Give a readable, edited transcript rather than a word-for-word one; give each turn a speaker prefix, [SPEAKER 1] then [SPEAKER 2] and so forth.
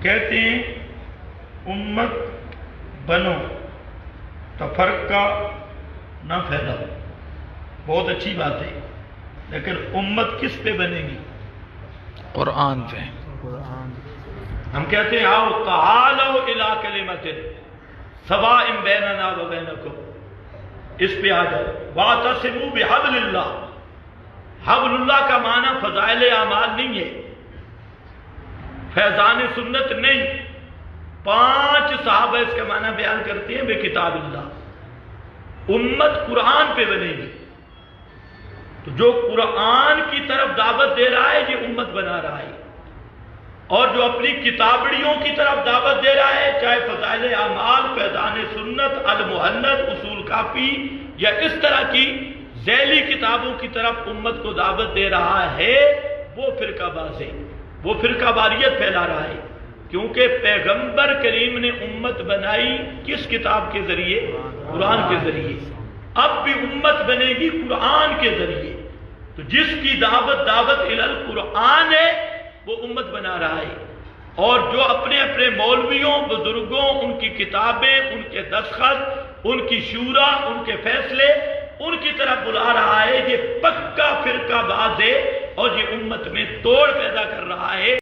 [SPEAKER 1] کہتے ہیں امت بنو تفرقہ نہ پھیلاؤ، بہت اچھی بات ہے، لیکن امت کس پہ بنے گی؟
[SPEAKER 2] قرآن پہ۔
[SPEAKER 1] ہم کہتے ہیں آؤ تعالوا الی کلمۃ سواء بیننا و بینکم، اس پہ آ جاؤ، واعتصموا بحبل اللہ۔ حبل اللہ کا معنی فضائل اعمال نہیں ہے، فیضان سنت نہیں، 5 صحابہ اس کا معنی بیان کرتے ہیں بے کتاب اللہ۔ امت قرآن پہ بنے گی، تو جو قرآن کی طرف دعوت دے رہا ہے یہ امت بنا رہا ہے، اور جو اپنی کتابڑیوں کی طرف دعوت دے رہا ہے، چاہے فضائل اعمال، فیضان سنت، المحنت، اصول کافی یا اس طرح کی ذیلی کتابوں کی طرف امت کو دعوت دے رہا ہے، وہ فرقہ باز ہے، وہ فرقہ واریت پھیلا رہا ہے، کیونکہ پیغمبر کریم نے امت بنائی کس کتاب کے ذریعے؟ قرآن کے ذریعے۔ اب بھی امت بنے گی قرآن کے ذریعے، تو جس کی دعوت الی القرآن ہے وہ امت بنا رہا ہے، اور جو اپنے اپنے مولویوں، بزرگوں، ان کی کتابیں، ان کے دستخط، ان کی شورا، ان کے فیصلے، ان کی طرف بلا رہا ہے، یہ پکا فرقہ باز ہے اور یہ امت میں توڑ پیدا کر رہا ہے۔